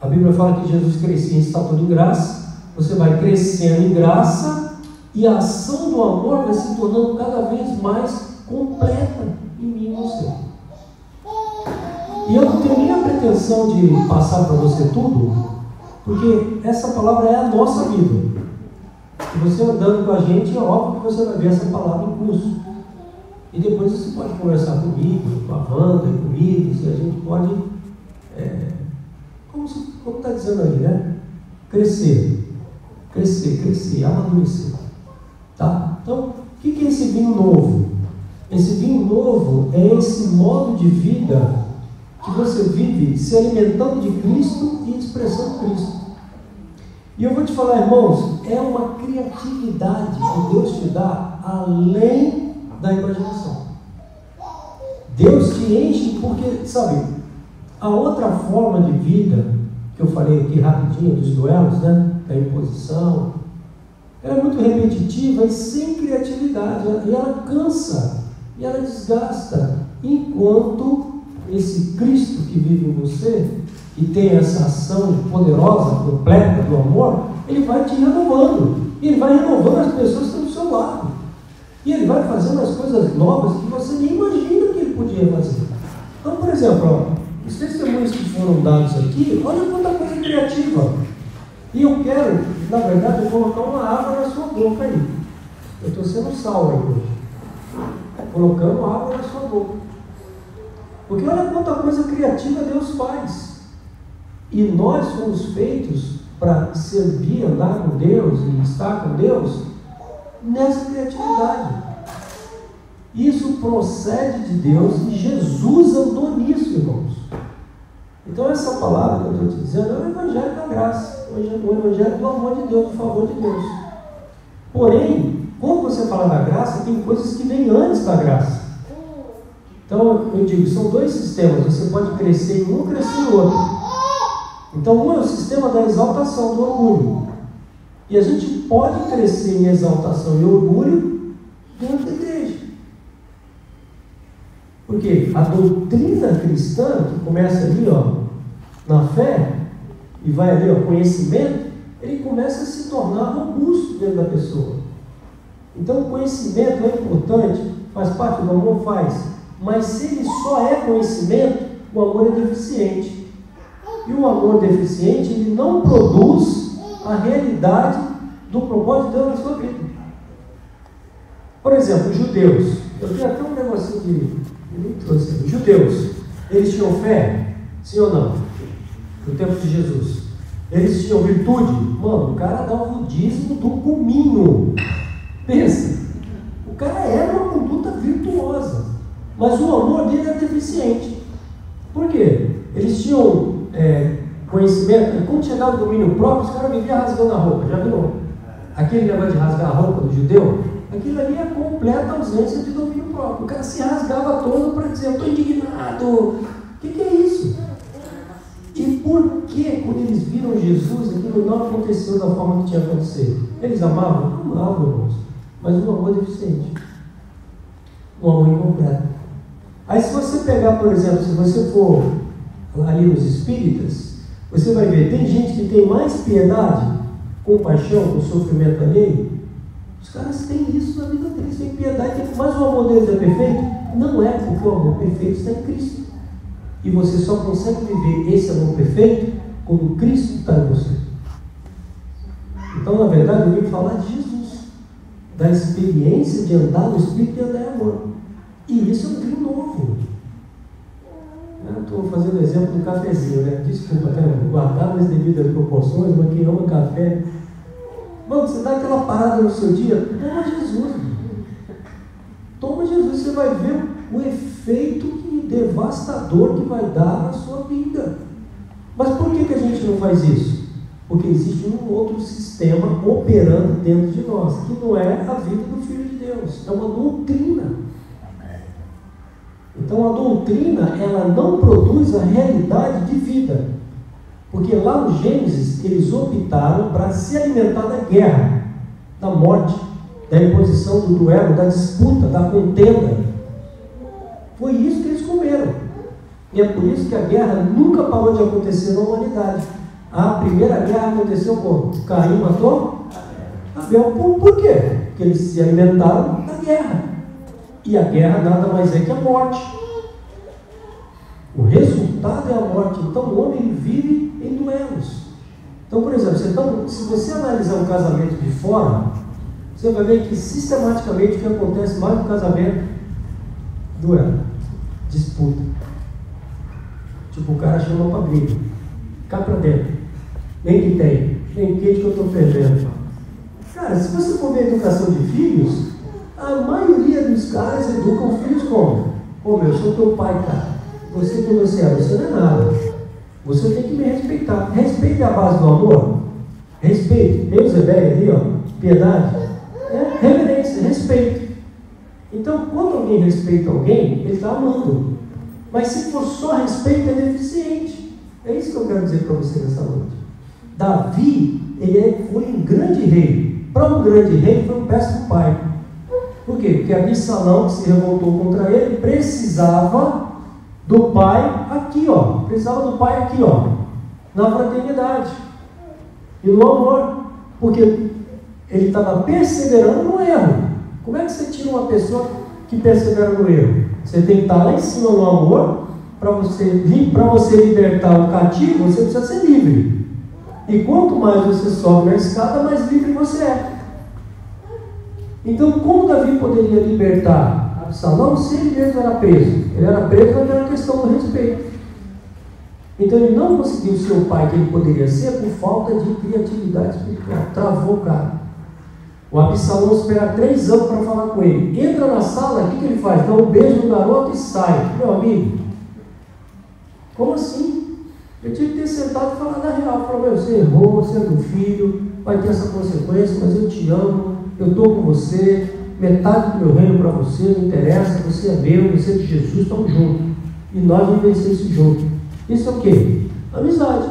A Bíblia fala que Jesus crescia em estatura e graça. Você vai crescendo em graça e a ação do amor vai se tornando cada vez mais completa em mim e você. E eu não tenho nem a pretensão de passar para você tudo, porque essa palavra é a nossa vida. E você andando com a gente, é óbvio que você vai ver essa palavra em curso. E depois você pode conversar comigo, com a Wanda e comigo, se a gente pode, como está dizendo aí, né? Crescer, amadurecer. Tá? Então, o que é esse vinho novo? Esse vinho novo é esse modo de vida que você vive se alimentando de Cristo e expressando Cristo. E eu vou te falar, irmãos, é uma criatividade que Deus te dá além da imaginação. Deus te enche porque, sabe, a outra forma de vida, que eu falei aqui rapidinho dos duelos, né, da imposição, ela é muito repetitiva e sem criatividade, e ela cansa, e ela desgasta, enquanto esse Cristo que vive em você, e tem essa ação poderosa, completa do amor, ele vai te renovando, e ele vai renovando as pessoas que estão do seu lado, e ele vai fazendo as coisas novas que você nem imagina que ele podia fazer. Então, por exemplo, os testemunhos que foram dados aqui, olha quanta coisa criativa. E eu quero, na verdade, colocar uma água na sua boca aí. Eu estou sendo sal aí hoje, colocando água na sua boca. Porque olha quanta coisa criativa Deus faz. E nós fomos feitos para servir, andar com Deus e estar com Deus nessa criatividade. Isso procede de Deus e Jesus andou nisso, irmãos. Então essa palavra que eu estou te dizendo é o Evangelho da graça, o Evangelho do amor de Deus, do favor de Deus. Porém, quando você fala da graça, tem coisas que vêm antes da graça. Então eu digo, são dois sistemas, você pode crescer em um, crescer em outro. Então um é o sistema da exaltação, do orgulho. E a gente pode crescer em exaltação e orgulho dentro da igreja. Porque a doutrina cristã, que começa ali, na fé, e vai ali, conhecimento, ele começa a se tornar robusto dentro da pessoa. Então o conhecimento é importante, faz parte do amor, faz. Mas se ele só é conhecimento, o amor é deficiente. E o amor deficiente, ele não produz a realidade do propósito de Deus na sua vida. Por exemplo, os judeus. Eu tenho até um negocinho de... Os judeus, eles tinham fé? Sim ou não? No tempo de Jesus. Eles tinham virtude? Mano, o cara dava o dízimo do cominho. Pensa. O cara era uma conduta virtuosa. Mas o amor dele era deficiente. Por quê? Eles tinham conhecimento. E quando chegava o domínio próprio, os caras viviam rasgando a roupa. Já viram? Aquele negócio de rasgar a roupa do judeu? Aquilo ali é completa ausência de domínio próprio. O cara se rasgava todo para dizer, eu estou indignado. O que é isso? E por que, quando eles viram Jesus, aquilo não aconteceu da forma que tinha acontecido? Eles amavam? Não amavam, irmãos. Mas um amor deficiente. Um amor incompleto. Aí se você pegar, por exemplo, se você for ali nos espíritas, você vai ver, tem gente que tem mais piedade, compaixão com o sofrimento alheio. Os caras têm isso na vida deles, têm piedade, mas o amor deles é perfeito? Não é, porque o amor perfeito está em Cristo. E você só consegue viver esse amor perfeito quando Cristo está em você. Então, na verdade, eu vim falar de Jesus, da experiência de andar no Espírito e andar em amor. E isso é um vinho novo. Eu estou fazendo o exemplo do cafezinho, né? Desculpa, guardar as devidas proporções, mas quem ama café... Mano, você dá aquela parada no seu dia, toma Jesus. Toma Jesus, você vai ver o efeito devastador que vai dar na sua vida. Mas por que a gente não faz isso? Porque existe um outro sistema operando dentro de nós, que não é a vida do Filho de Deus, é uma doutrina. Então a doutrina, ela não produz a realidade de vida. Porque lá no Gênesis, eles optaram para se alimentar da guerra, da morte, da imposição, do duelo, da disputa, da contenda. Foi isso que eles comeram. E é por isso que a guerra nunca parou de acontecer na humanidade. A primeira guerra aconteceu como? Caim matou Abel. Por quê? Porque eles se alimentaram da guerra. E a guerra nada mais é que a morte. O resultado é a morte. Então o homem vive em duelos. Então, por exemplo, se você analisar um casamento de fora, você vai ver que sistematicamente o que acontece mais no casamento? Duelo, disputa. Tipo, o cara chama para briga. Cá para dentro. Nem que tem. Nem quente que eu estou perdendo. Cara, se você for ver a educação de filhos, a maioria dos caras educam filhos como? Ô meu, eu sou teu pai, cara. Você quem você é? Você não é nada. Você tem que me respeitar. Respeite a base do amor. Respeito. Eusebéia ali, ó. Piedade. Reverência, respeito. Então, quando alguém respeita alguém, ele está amando. Mas se for só respeito, é deficiente. É isso que eu quero dizer para você nessa noite. Davi, foi um grande rei. Para um grande rei, foi um péssimo pai. Por quê? Porque Absalão, que se revoltou contra ele, precisava do pai aqui, ó. Precisava do pai aqui, ó. Na fraternidade. E no amor. Porque ele estava perseverando no erro. Como é que você tira uma pessoa que persevera no erro? Você tem que estar lá em cima no amor. Para você libertar o cativo, você precisa ser livre. E quanto mais você sobe na escada, mais livre você é. Então, como Davi poderia libertar Absalão se ele mesmo era preso? Ele era preso naquela questão do respeito. Então, ele não conseguiu ser o pai que ele poderia ser por falta de criatividade espiritual. Travou o cara. O Absalão espera 3 anos para falar com ele. Entra na sala, o que ele faz? Dá um beijo no garoto e sai. Meu amigo, como assim? Eu tive que ter sentado e falar da real. Falar, você errou, você é meu filho, vai ter essa consequência, mas eu te amo. Eu estou com você, metade do meu reino para você, não interessa, você é meu, você é de Jesus, estamos juntos. E nós vamos vencer isso juntos. Isso é o quê? Amizade.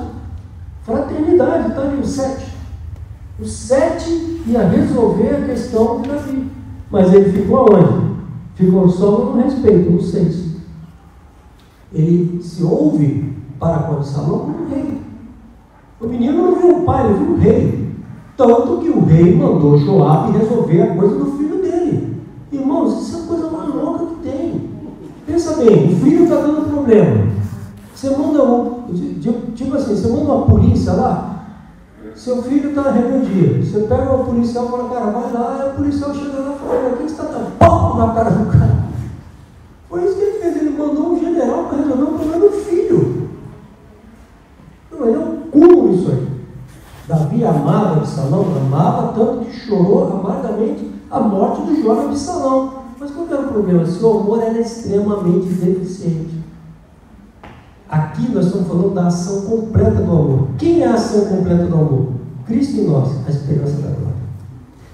Fraternidade, está ali o 7. O 7 ia resolver a questão de Davi. Mas ele ficou aonde? Ficou só no respeito, no 6. Ele se ouve para com Absalão como um rei. O menino não viu o pai, ele viu o rei. Tanto que o rei mandou Joabe resolver a coisa do filho dele. Irmãos, isso é a coisa mais louca que tem. Pensa bem, o filho está dando problema. Você manda tipo assim, você manda uma polícia lá, seu filho está na rebeldia. Você pega o policial e fala, cara, vai lá, e o policial chega lá e fala, o que você está dando? Pau na cara do cara. Foi isso que ele fez, ele mandou um general para resolver o problema do filho. Não, ele é um cúmulo isso aí. Davi amava Absalão, amava tanto que chorou amargamente a morte do jovem Absalão. Mas qual era o problema? Seu amor era extremamente deficiente. Aqui nós estamos falando da ação completa do amor. Quem é a ação completa do amor? Cristo em nós, a esperança da glória.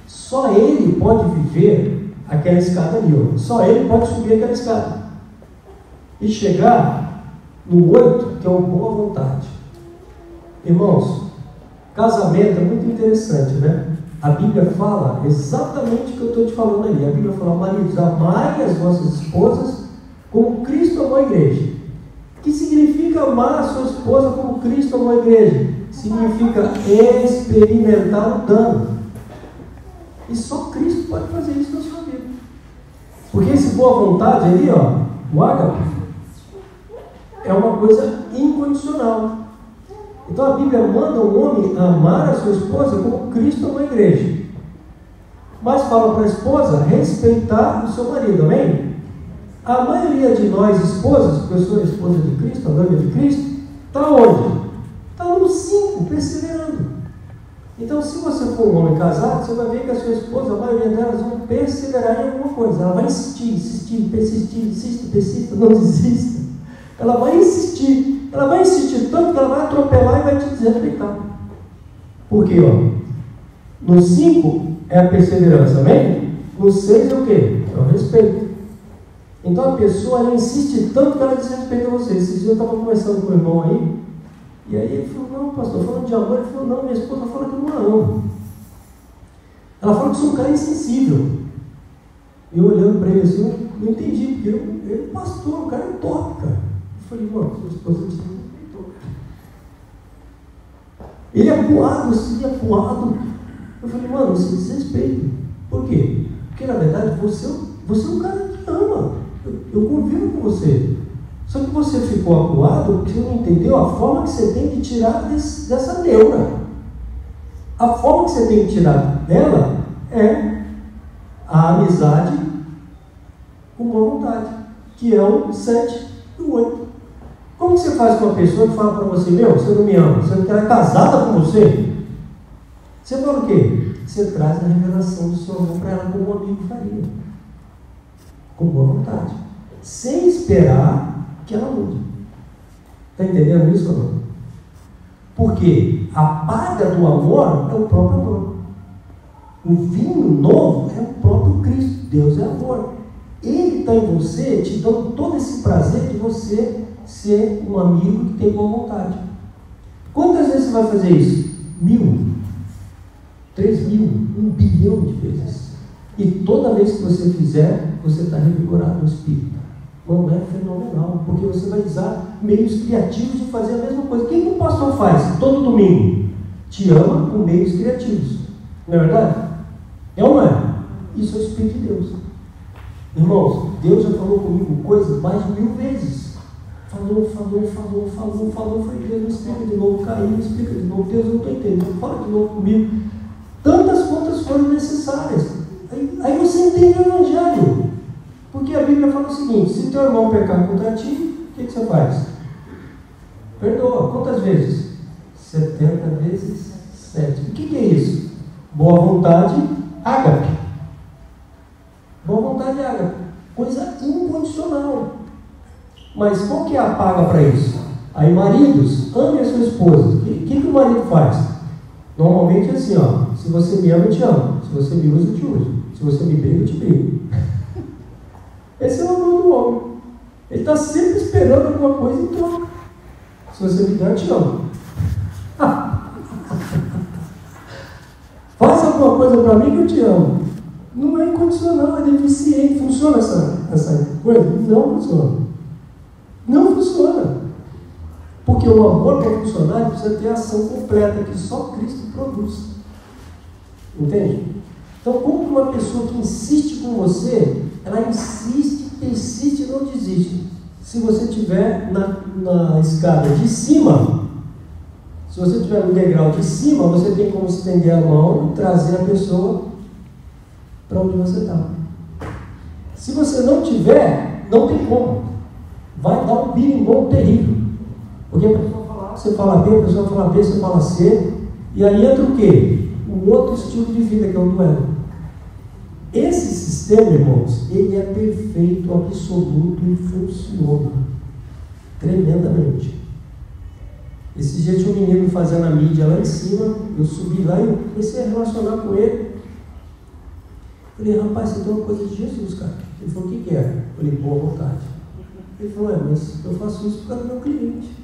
Só Ele pode viver aquela escada ali, ó. Só Ele pode subir aquela escada e chegar no 8, que é o boa vontade. Irmãos, casamento é muito interessante, né? A Bíblia fala exatamente o que eu estou te falando ali. A Bíblia fala, maridos, amai as vossas esposas como Cristo amou a igreja. O que significa amar a sua esposa como Cristo amou a igreja? Significa experimentar o dano. E só Cristo pode fazer isso na sua vida. Porque esse boa vontade ali, ó, o ágape, é uma coisa incondicional. Então a Bíblia manda o homem amar a sua esposa como Cristo amou a igreja. Mas fala para a esposa respeitar o seu marido, amém? A maioria de nós esposas, porque eu sou a esposa de Cristo, a noiva de Cristo, está onde? Está no 5, perseverando. Então se você for um homem casado, você vai ver que a sua esposa, a maioria delas vão perseverar em alguma coisa. Ela vai insistir, persista, não desista. Ela vai insistir tanto que ela vai atropelar e vai te desrespeitar. Por quê? Ó? No 5 é a perseverança, amém? No 6 é o quê? É o respeito. Então a pessoa ela insiste tanto que ela desrespeita você. Esses dias eu estava conversando com o irmão aí, e aí ele falou, não, pastor, falando de amor, ele falou, não, minha esposa fala que eu não a amo. Ela falou que eu sou um cara insensível. E eu olhando para ele assim, eu não entendi, porque ele é pastor, o cara é top, cara. Eu falei, irmão, sua esposa te respeitou. Ele é acuado, assim, acuado. Eu falei, mano, você desrespeita. Por quê? Porque na verdade você é um cara que ama. Eu convivo com você. Só que você ficou acuado porque você não entendeu a forma que você tem que tirar dessa neura. A forma que você tem que tirar dela é a amizade com boa vontade, que é o 7 e o 8. Como você faz com uma pessoa que fala para você, meu, você não me ama, você não quer casada com você? Você fala o quê? Você traz a revelação do seu amor para ela como um amigo faria. Com boa vontade. Sem esperar que ela mude. Está entendendo isso ou não? Porque a paga do amor é o próprio amor. O vinho novo é o próprio Cristo. Deus é amor. Ele está em você, te dando todo esse prazer de você ser um amigo que tem boa vontade. Quantas vezes você vai fazer isso? 1000, 3000, 1 bilhão de vezes. E toda vez que você fizer, você está revigorado no espírito. Não é fenomenal, porque você vai usar meios criativos de fazer a mesma coisa. O que o pastor faz todo domingo? Te ama com meios criativos. Não é verdade? É ou não é? Isso é o Espírito de Deus. Irmãos, Deus já falou comigo coisas mais de 1000 vezes. Falou, foi Deus, me explica de novo, caiu, me explica de novo, Deus, eu não estou entendendo, fala de novo comigo. Tantas quantas foram necessárias. Aí você entende o Evangelho. Porque a Bíblia fala o seguinte: se teu irmão pecar contra ti, o que você faz? Perdoa. Quantas vezes? 70 vezes 7. O que é isso? Boa vontade, ágape. Boa vontade, ágape. Coisa incondicional. Mas qual que é a paga para isso? Aí, maridos, ame a sua esposa. O que o marido faz? Normalmente é assim, ó: se você me ama, eu te amo. Se você me usa, eu te uso. Se você me briga, eu te brigo. Esse é o amor do homem. Ele está sempre esperando alguma coisa em troca. Se você me der, eu te amo. Faz alguma coisa para mim que eu te amo. Não é incondicional, é deficiente. Funciona essa coisa? Não funciona. Não funciona. Porque o amor, para funcionar, ele precisa ter a ação completa que só Cristo produz. Entende? Então, como uma pessoa que insiste com você, ela insiste, persiste e não desiste. Se você estiver na escada de cima, se você estiver no degrau de cima, você tem como estender a mão e trazer a pessoa para onde você está. Se você não tiver, não tem como. Vai dar um birimbom terrível. Porque a pessoa fala A, você fala B, a pessoa fala B, você fala C, e aí entra o quê? Um outro estilo de vida, que é o duelo. Esse sistema, irmãos, ele é perfeito, absoluto e funciona tremendamente. Esse dia tinha um menino fazendo a mídia lá em cima, eu subi lá e comecei a relacionar com ele. Falei, rapaz, você tem uma coisa de Jesus, cara. Ele falou, o que é? Eu falei, boa vontade. Ele falou, mas eu faço isso por causa do meu cliente.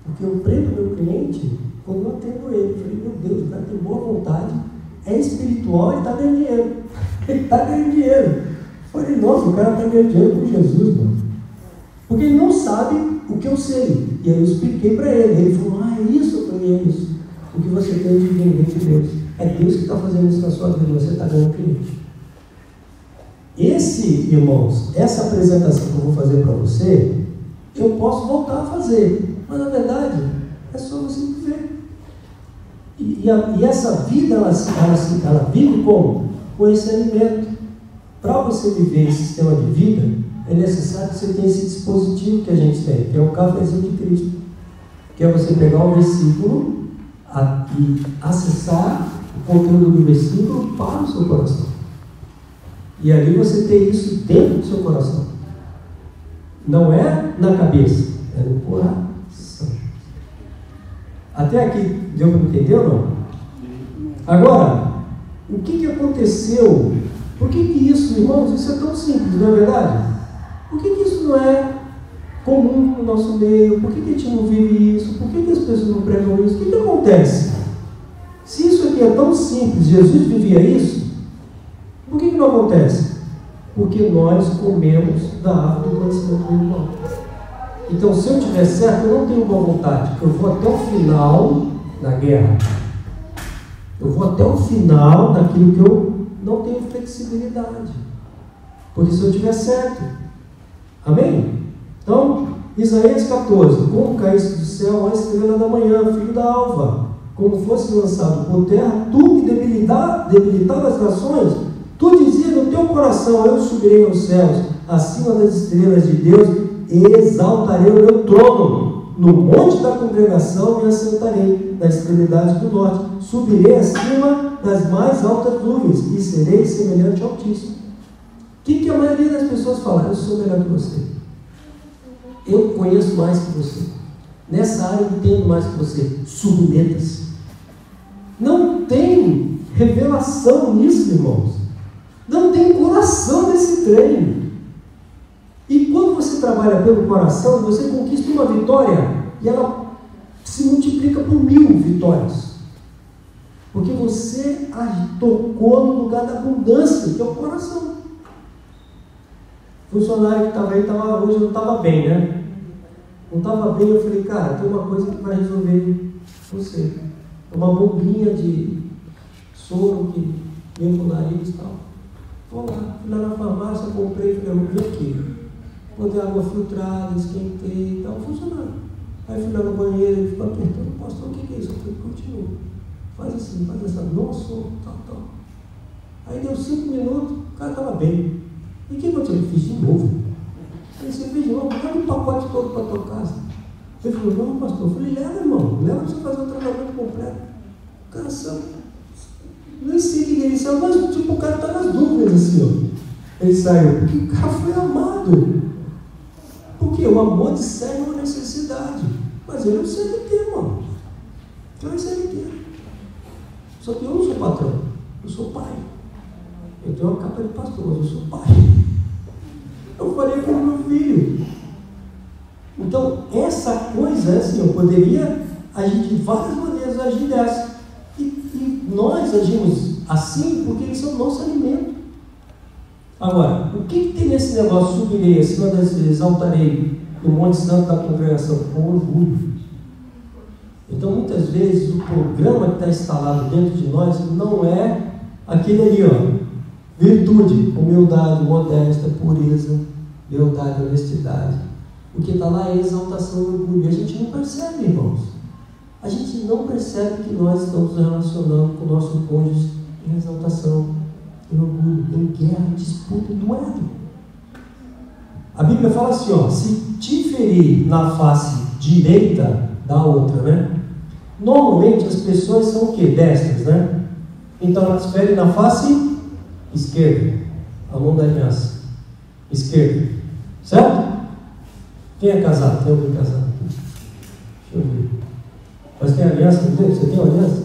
Porque eu prendo meu cliente quando eu atendo ele. Eu falei, meu Deus, o cara tem boa vontade, é espiritual e está ganhando dinheiro. Ele está ganhando dinheiro. Eu falei, nossa, o cara está ganhando dinheiro com Jesus, mano. Porque ele não sabe o que eu sei. E aí eu expliquei para ele. Ele falou, é isso? Eu falei, é isso. O que você tem de vender de Deus. É Deus que está fazendo isso na sua vida, você está ganhando cliente. Irmãos, essa apresentação que eu vou fazer para você, eu posso voltar a fazer. Mas na verdade, é só você viver. E essa vida, ela vive como? Com esse alimento. Para você viver esse sistema de vida, é necessário que você tenha esse dispositivo que a gente tem, que é o cafezinho de Cristo. Que é você pegar o versículo e acessar o conteúdo do versículo para o seu coração. E ali você tem isso dentro do seu coração. Não é na cabeça, é no coração. Até aqui deu para entender ou não? Agora, o que aconteceu? Por que isso, irmãos, isso é tão simples, não é verdade? Por que isso não é comum no nosso meio? Por que a gente não vive isso? Por que as pessoas não pregam isso? O que acontece? Se isso aqui é tão simples, Jesus vivia isso, por que não acontece? Porque nós comemos da árvore do conhecimento do mal. Então, se eu estiver certo, eu não tenho boa vontade. Eu vou até o final na guerra. Eu vou até o final daquilo que eu não tenho flexibilidade. Porque se eu tiver certo. Amém? Então, Isaías 14. Como caísse do céu a estrela da manhã, filho da alva, como fosse lançado por terra, tu que debilitava as nações, tu dizias no teu coração, eu subirei aos céus, acima das estrelas de Deus, e exaltarei o meu trono. No monte da congregação me assentarei, na extremidade do norte. Subirei acima das mais altas nuvens, e serei semelhante ao Altíssimo. O que a maioria das pessoas fala? Eu sou melhor que você. Eu conheço mais que você. Nessa área eu entendo mais que você. Submeta-se. Não tem revelação nisso, irmãos. Não tem coração nesse treino. E quando você trabalha pelo coração, você conquista uma vitória e ela se multiplica por 1000 vitórias. Porque você tocou no lugar da abundância, que é o coração. O funcionário que estava aí, hoje não estava bem, né? Não estava bem, eu falei, cara, tem uma coisa que vai resolver você. Uma bombinha de soro que vem pro nariz e tal. Vou lá, fui lá na farmácia, comprei, falei, vou ver aqui. Botei água filtrada, esquentei e tal, funcionando. Aí fui lá no banheiro, ele ficou apertando, pastor, o que é isso? Eu falei, continua. Faz assim, faz essa, não sou, tal. Aí deu 5 minutos, o cara estava bem. E o que aconteceu? Ele fez de novo. Aí você fez de novo, leva o pacote todo para a tua casa. Ele falou, não, pastor. Eu falei, leva, irmão, leva para você fazer o tratamento completo. O cara sabe. Nem sei o que ele saiu, mas tipo, o cara está nas dúvidas assim, ó. Ele saiu, porque o cara foi amado. Porque o amor discerne uma necessidade. Mas ele é um CLT, irmão. Ele é um CLT. Só que eu não sou patrão, eu sou pai. Eu tenho uma capa de pastor, mas eu sou pai. Eu falei com o meu filho. Então, essa coisa, assim, eu poderia agir de várias maneiras, agir dessa. E nós agimos assim porque eles são o nosso alimento. Agora, o que tem nesse negócio? Subirei acima das exaltarei no Monte Santo da congregação com orgulho. Então, muitas vezes, o programa que está instalado dentro de nós não é aquele ali, ó. Virtude, humildade, modéstia, pureza, lealdade, honestidade. O que está lá é exaltação e orgulho. E a gente não percebe, irmãos. A gente não percebe que nós estamos nos relacionando com o nosso cônjuge em exaltação, em orgulho, em guerra, em disputa, em duelo. A Bíblia fala assim, ó, se te ferir na face direita, da outra, né? Normalmente as pessoas são o quê? Destras, né? Então elas ferem na face esquerda, a mão da aliança, esquerda, certo? Quem é casado? Tem alguém casado aqui? Deixa eu ver. Mas tem aliança? Não tem? Você tem uma aliança?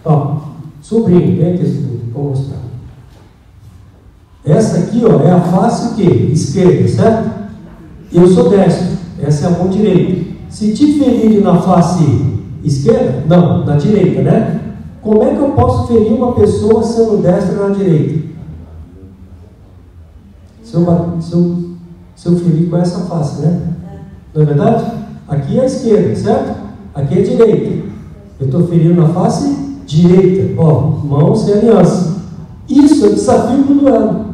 Ó, sobrinho, vem aqui, sobrinho, vou mostrar. Essa aqui, ó, é a face o quê? Esquerda, certo? Eu sou destro, essa é a mão direita. Se te ferir na face esquerda, não, na direita, né? Como é que eu posso ferir uma pessoa sendo destra na direita? Se eu ferir com essa face, né? Não é verdade? Aqui é a esquerda, certo? Aqui é a direita. Eu estou ferindo na face direita. Ó, mão sem aliança. Isso é desafio para o duelo.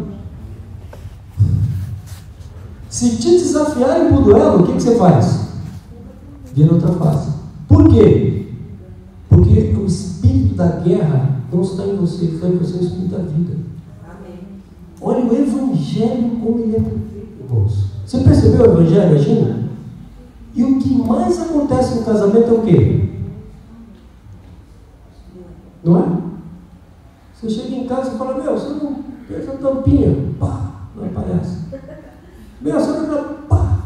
Se te desafiarem para o duelo, o que você faz? Vira outra face. Por quê? Porque o espírito da guerra não está em você, está em você o espírito da vida. Amém. Olha o Evangelho como ele é perfeito, irmãos. Você percebeu o Evangelho agindo? E o que mais acontece no casamento é o quê? Não é? Você chega em casa e fala, meu, você não fez a tampinha, pá, não aparece. Meu, você não, pá.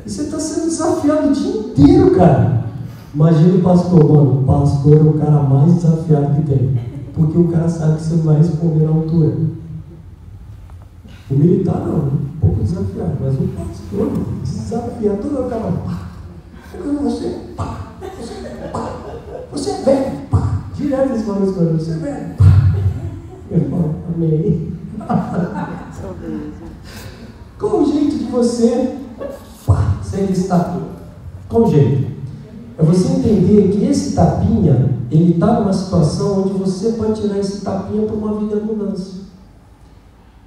E você está sendo desafiado o dia inteiro, cara. Imagina o pastor, mano, o pastor é o cara mais desafiado que tem. Porque o cara sabe que você não vai responder na altura. O militar não, um pouco desafiado, mas o pastor desafia todo o cara, pá. Você, pá, você é velho, pá. Direto eles falam isso, você é velho, pá. Eu falo, amém. Qual o jeito de você, pá, ser estatura? Qual o jeito? É você entender que esse tapinha, ele está numa situação onde você pode tirar esse tapinha para uma vida de abundância.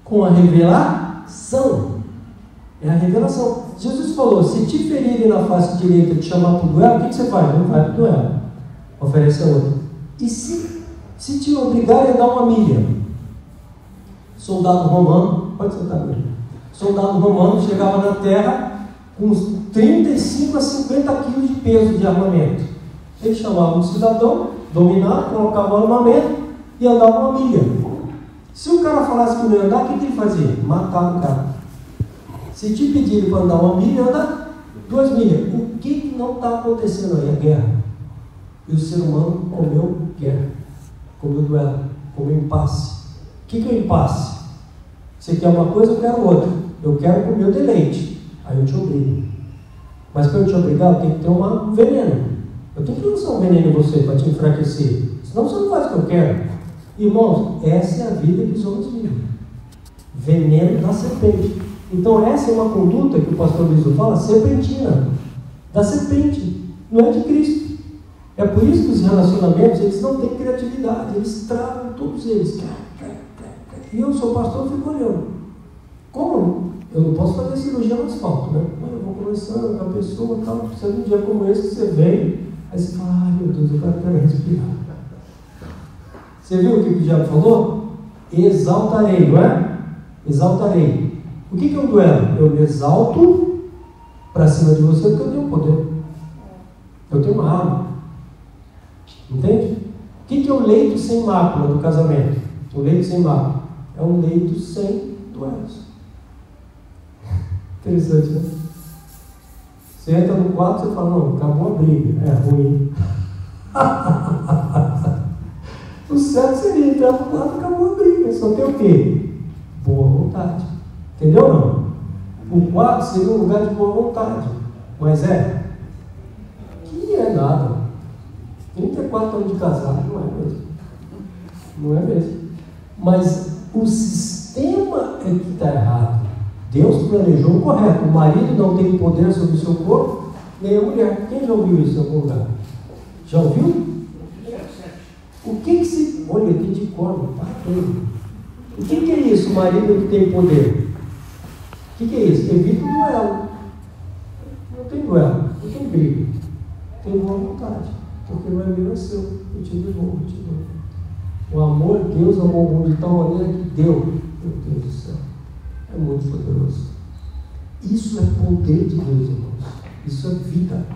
Com a revelação. É a revelação. Jesus falou, se te ferirem na face direita e te chamar para o duelo, o que você faz? Não vai para o duelo. Oferece a outra. E se te obrigarem a dar uma milha? Soldado romano, pode sentar mesmo. Soldado romano chegava na terra com uns 35 a 50 quilos de peso de armamento. Ele chamava um cidadão, dominava, colocava o armamento e andava uma milha. Se o cara falasse que não ia andar, o que ele fazia? Matava o cara. Se te pedirem para andar uma milha, anda 2 milhas. O que não está acontecendo aí? A guerra. E o ser humano comeu guerra, comeu duelo, comeu impasse. O que é o impasse? Você quer uma coisa, eu quero outra. Eu quero comer o deleite. Aí eu te obrigo. Mas para eu te obrigar, eu tenho que ter um veneno. Eu tenho que lançar um veneno em você para te enfraquecer. Senão você não faz o que eu quero. Irmãos, essa é a vida que os homens vivem. Veneno da serpente. Então essa é uma conduta que o pastor Luiz fala, serpentina. Da serpente. Não é de Cristo. É por isso que os relacionamentos, eles não têm criatividade. Eles travam todos eles. E eu sou pastor, eu fico olhando. Como? Eu não posso fazer cirurgia no asfalto, né? Eu vou conversando com a pessoa e tal. Precisa de um dia como esse que você vem, aí você fala, ai meu Deus, eu quero respirar. Você viu o que o diabo falou? Exaltarei, não é? Exaltarei. O que é um duelo? Eu me exalto para cima de você porque eu tenho poder. Eu tenho uma arma. Entende? O que é o leito sem mácula do casamento? O leito sem mácula é um leito sem duelos. Interessante, né? Você entra no quarto e fala, não, acabou a briga, é ruim. O certo seria entrar no quarto e acabou a briga. Só tem o quê? Boa vontade. Entendeu ou não? O quarto seria um lugar de boa vontade. Mas que é nada. 34 anos de casado, não é mesmo. Não é mesmo. Mas o sistema é que está errado. Deus planejou o correto. O marido não tem poder sobre o seu corpo, nem a mulher. Quem já ouviu isso em algum lugar? Já ouviu? O que se... Olha, aqui de cor, tá tudo. O que é isso, o marido que tem poder? O que é isso? Evita o duelo. Não tem duelo, não tem briga. Tem boa vontade. Porque não é meu, é seu. Eu te devolvo, eu te dou. O amor de Deus amou o mundo de tal maneira que deu. Meu Deus do céu. É muito poderoso. Isso é poder de Deus, irmãos. Isso é vida.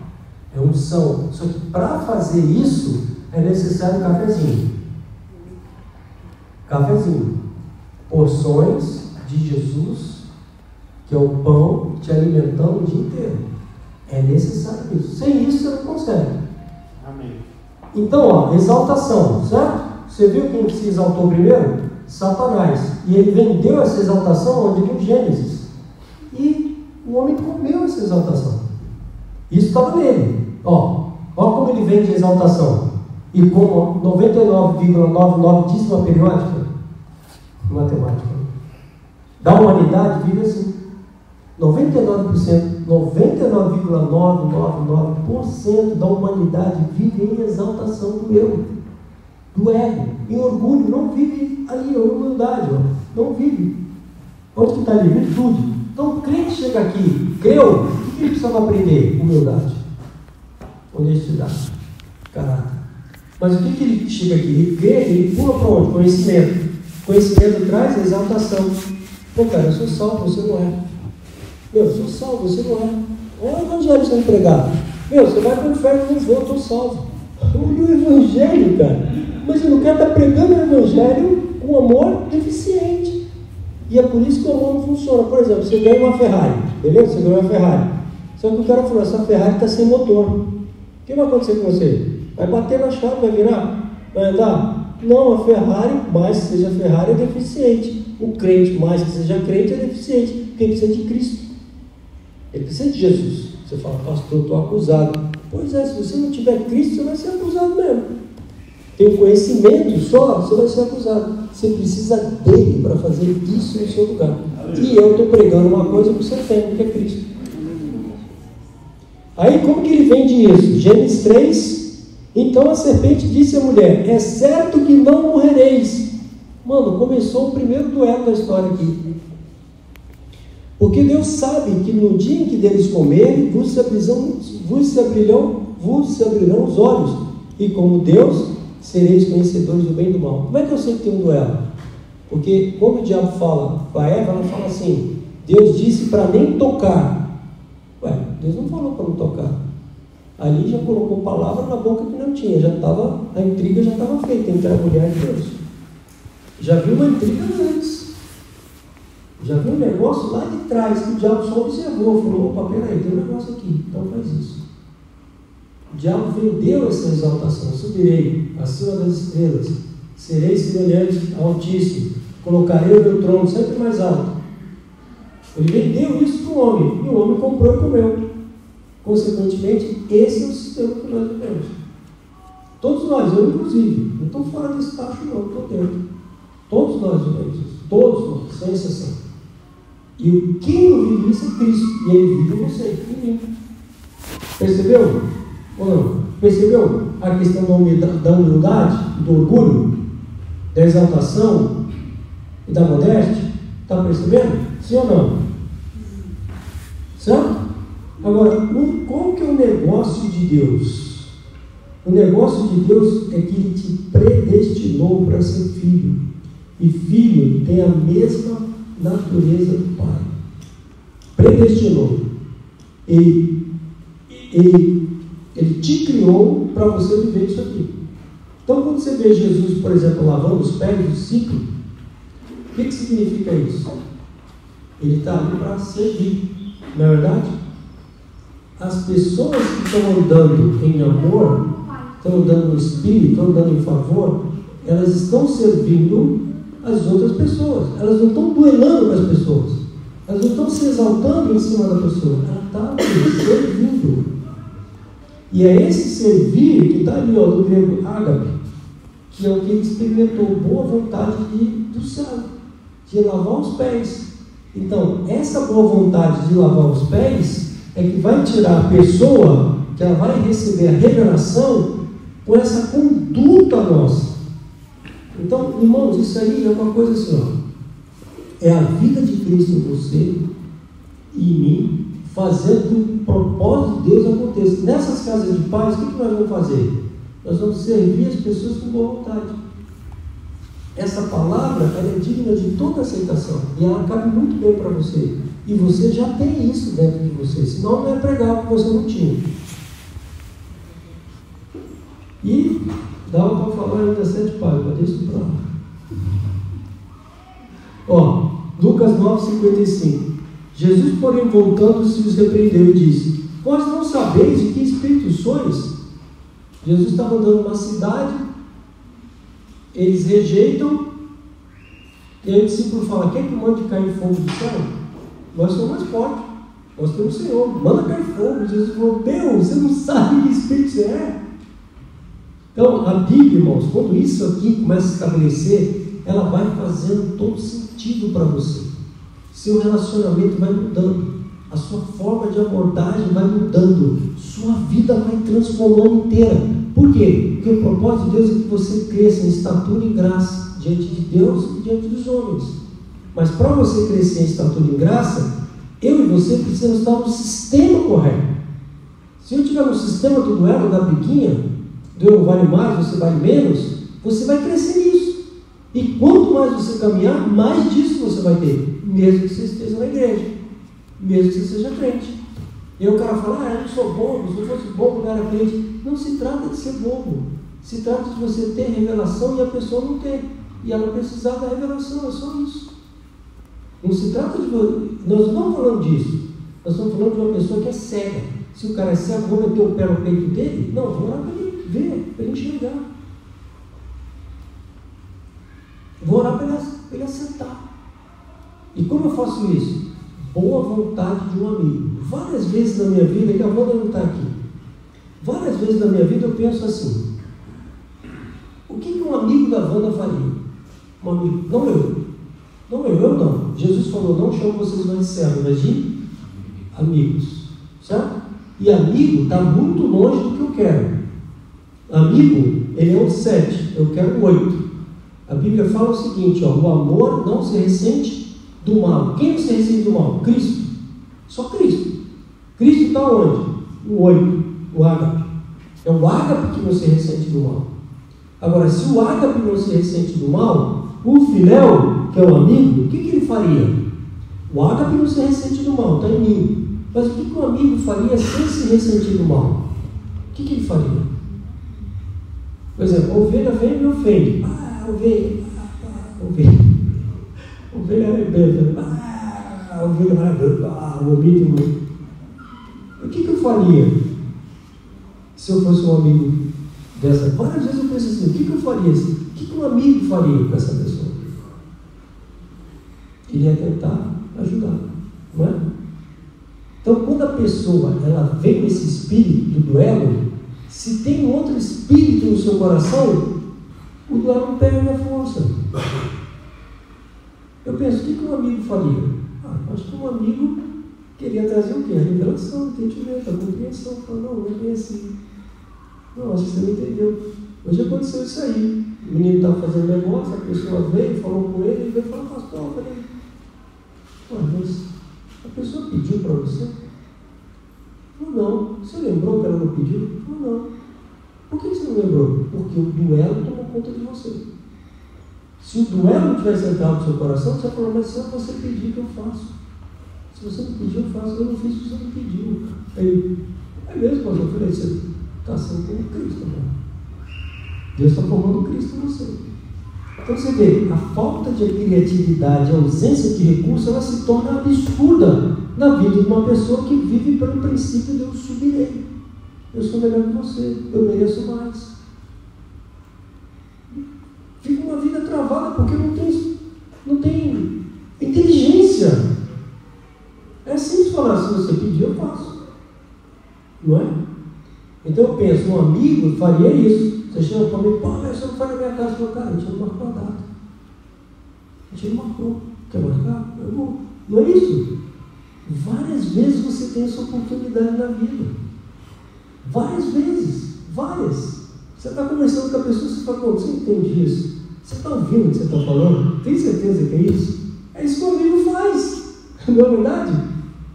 É unção. Só que para fazer isso é necessário cafezinho. Cafezinho. Porções de Jesus, que é o pão te alimentando o dia inteiro. É necessário isso. Sem isso você não consegue. Amém. Então, exaltação, certo? Você viu quem se exaltou primeiro? Satanás. E ele vendeu essa exaltação onde? No Gênesis. E o homem comeu essa exaltação. Isso estava nele. Olha como ele vende a exaltação. E como 99,99 dízima periódica, matemática, da humanidade vive assim. 99%, 99,999% da humanidade vive em exaltação do eu, do ego, em orgulho, não vive ali, em humildade, não vive. Onde que está ali? Virtude. Então o crente chega aqui, creu, o que ele precisava aprender? Humildade, honestidade, caráter. Mas o que ele chega aqui? Ele crê, ele pula para onde? Conhecimento. Conhecimento traz a exaltação. Pô, cara, eu sou salvo, você não é. Meu, eu sou salvo, você não é. Olha o evangelho sendo pregado. Meu, você vai para o inferno, não vou, eu estou salvo. Olha o evangelho, cara. Mas eu não quero estar pregando o evangelho com amor deficiente. E é por isso que o amor não funciona. Por exemplo, você ganha uma Ferrari, beleza? Você ganha uma Ferrari. Só que o cara falou, essa Ferrari está sem motor. O que vai acontecer com você? Vai bater na chave, vai virar? Vai andar? Não, a Ferrari, mais que seja Ferrari, é deficiente. O crente, mais que seja crente, é deficiente. Porque ele precisa de Cristo. Ele precisa de Jesus. Você fala, pastor, eu estou acusado. Pois é, se você não tiver Cristo, você vai ser acusado mesmo. Tem um conhecimento só, você vai ser acusado. Você precisa dele para fazer isso no seu lugar. E eu estou pregando uma coisa que você tem, que é Cristo. Aí como que ele vende isso? Gênesis 3, então a serpente disse à mulher, é certo que não morrereis. Mano, começou o primeiro duelo da história aqui. Porque Deus sabe que no dia em que deles comerem, vos se abrirão os olhos, e como Deus, sereis conhecedores do bem e do mal. Como é que eu sei que tem um duelo? Porque quando o diabo fala com a Eva, ela fala assim, Deus disse para nem tocar. Ué, Deus não falou para não tocar. Ali já colocou palavra na boca que não tinha, a intriga já estava feita entre a mulher e Deus. Já viu uma intriga antes. Já viu um negócio lá de trás que o diabo só observou, falou, opa, peraí, tem um negócio aqui, então faz isso. O diabo vendeu essa exaltação, subirei acima das estrelas, serei semelhante ao Altíssimo, colocarei o meu trono sempre mais alto. Ele vendeu isso para o homem, e o homem comprou e comeu. Consequentemente, esse é o sistema que nós vivemos. Todos nós, eu inclusive, não estou fora desse tacho não, estou dentro. Todos nós vivemos isso, todos nós, sem exceção. E quem não vive isso é Cristo, e Ele vive em você, em mim. Percebeu? Ou não? Percebeu a questão da humildade, do orgulho, da exaltação e da modéstia? Está percebendo? Sim ou não? Certo? Agora, qual que é o negócio de Deus? O negócio de Deus é que Ele te predestinou para ser filho. E filho tem a mesma natureza do Pai. Predestinou. Ele te criou para você viver isso aqui. Então, quando você vê Jesus, por exemplo, lavando os pés do discípulo, o que significa isso? Ele está ali para servir, não é verdade? As pessoas que estão andando em amor, estão andando no Espírito, estão andando em favor, elas estão servindo as outras pessoas. Elas não estão duelando com as pessoas. Elas não estão se exaltando em cima da pessoa. Ela está servindo. E é esse servir que está ali, ó, do grego ágape, que é o que ele experimentou, boa vontade do céu, de lavar os pés. Então, essa boa vontade de lavar os pés é que vai tirar a pessoa, que ela vai receber a revelação com essa conduta nossa. Então, irmãos, isso aí é uma coisa assim, ó, é a vida de Cristo em você e em mim, fazendo que o propósito de Deus aconteça. Nessas casas de paz, o que nós vamos fazer? Nós vamos servir as pessoas com boa vontade. Essa palavra, ela é digna de toda aceitação, e ela cabe muito bem para você. E você já tem isso dentro de você, senão não é pregar o que você não tinha. E dava para falar ainda 7 páginas, deixa isso para lá. Ó, Lucas 9,55. Jesus, porém, voltando-se, os repreendeu e disse: vós não sabeis de que espírito sois? Jesus estava andando numa cidade, eles rejeitam, e aí o discípulo fala: quem que manda cair fogo do céu? Nós somos mais fortes, nós temos o Senhor, manda cair fogo. Jesus falou: meu, você não sabe que espírito você é? Então, a Bíblia, irmãos, quando isso aqui começa a estabelecer, ela vai fazendo todo sentido para você. Seu relacionamento vai mudando, a sua forma de abordagem vai mudando, sua vida vai transformando inteira. Por quê? Porque o propósito de Deus é que você cresça em estatura e graça diante de Deus e diante dos homens. Mas para você crescer em estatura e graça, eu e você precisamos estar no sistema correto. Se eu estiver no sistema do duelo da briguinha, do eu vale mais, você vale menos, você vai crescer nisso. E quanto mais você caminhar, mais disso você vai ter, mesmo que você esteja na igreja, mesmo que você seja crente. E aí o cara fala: eu não sou bobo, se eu fosse bobo não era crente. Não se trata de ser bobo, se trata de você ter revelação e a pessoa não ter, e ela precisar da revelação, é só isso. Não se trata de... Nós não estamos falando disso, nós estamos falando de uma pessoa que é cega. Se o cara é cego, vou meter o pé no peito dele? Não, vou orar para ele ver, para ele enxergar. Vou orar para ele acertar. E como eu faço isso? Boa vontade de um amigo. Várias vezes na minha vida, que a Wanda não está aqui, várias vezes na minha vida eu penso assim: o que um amigo da Wanda faria? Um amigo, não eu não. Jesus falou: não chamo vocês mais de servos, mas de amigos, certo? E amigo está muito longe do que eu quero. Amigo, ele é um 7, eu quero 8. A Bíblia fala o seguinte, ó, o amor não se ressente do mal. Quem não se ressente do mal? Cristo. Só Cristo. Cristo está onde? O 8, o ágape. É o ágape que não se ressente do mal. Agora, se o ágape não se ressente do mal, o filéu, que é o amigo, o que ele faria? O ágape não se ressente do mal, está em mim. Mas o que o amigo faria sem se ressentir do mal? O que ele faria? Por exemplo, a ovelha vem e me ofende. Ovelha. Ovelha arrebenta. Ovelha maravilhosa. Vomito. O que eu faria se eu fosse um amigo dessa? Várias vezes eu penso assim, o que eu faria? O que um amigo faria com essa pessoa? Ele ia tentar ajudar, não é? Então, quando a pessoa ela vem com esse espírito do duelo, se tem outro espírito no seu coração, o duelo não perde a força. Eu penso, o que um amigo faria? Acho que um amigo queria trazer o quê? A revelação, o entendimento, a compreensão. Falar, não é bem assim. Não, acho que você não entendeu. Hoje aconteceu isso aí. O menino estava fazendo negócio, a pessoa veio, falou com ele, veio falar, pastor, eu falei, mas a pessoa pediu para você? Não. Você lembrou que ela não pediu? Não. Por que você não lembrou? Porque o duelo tomou conta de você. Se o duelo não tivesse entrado no seu coração, você falou, mas se você pedir, que eu faço. Se você não pedir, eu faço. Eu não fiz porque você não pediu. Aí, é mesmo, pastor? Eu falei, você está sendo como Cristo agora. Deus está formando Cristo em você. Então você vê, a falta de criatividade, a ausência de recursos, ela se torna absurda na vida de uma pessoa que vive pelo princípio de eu subirei. Eu sou melhor que você, eu mereço mais. Fica uma vida travada porque não tem inteligência. É simples falar, se você pedir, eu faço. Não é? Então eu penso, um amigo faria isso. Você chama para mim, mas você não foi na minha casa. Eu falo, cara, a gente não marcou a data. A gente não marcou. Quer marcar? Eu vou. Não é isso? Várias vezes você tem essa oportunidade na vida. Várias vezes. Várias. Você está conversando com a pessoa, você fala, você entende isso? Você está ouvindo o que você está falando? Tem certeza que é isso? É isso que o amigo faz. Não é verdade?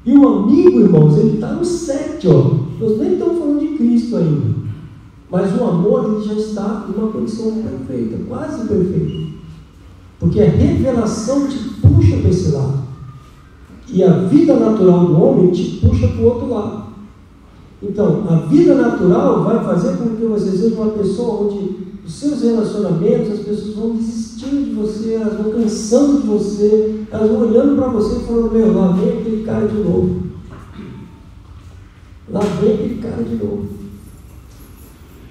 E o amigo, irmãos, ele está no 7, ó. Nós nem estamos falando de Cristo ainda. Mas o amor, ele já está em uma condição perfeita, quase perfeita. Porque a revelação te puxa para esse lado. E a vida natural do homem te puxa para o outro lado. Então, a vida natural vai fazer com que você seja uma pessoa onde os seus relacionamentos, as pessoas vão desistindo de você, elas vão cansando de você, elas vão olhando para você e falando, meu, lá vem aquele cara de novo. Lá vem aquele cara de novo.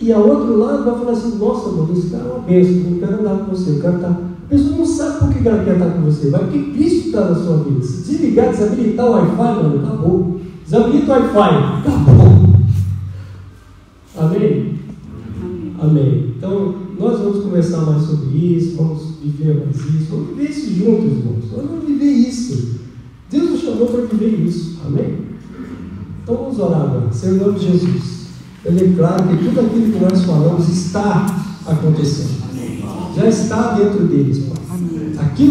E a outro lado vai falar assim, nossa, mano, esse cara é uma bênção, eu não quero andar com você, eu quero estar... A pessoa não sabe por que ela quer estar com você, mas porque Cristo está na sua vida. Se desligar, desabilitar o Wi-Fi, mano, acabou. Desabilita o Wi-Fi, acabou. Amém? Amém. Então, nós vamos conversar mais sobre isso, vamos viver mais isso, vamos viver isso juntos, irmãos. Nós vamos viver isso. Deus nos chamou para viver isso. Amém? Então vamos orar agora. Senhor, em nome de Jesus. Eu declaro que tudo aquilo que nós falamos está acontecendo. Já está dentro deles, Pai. Aquilo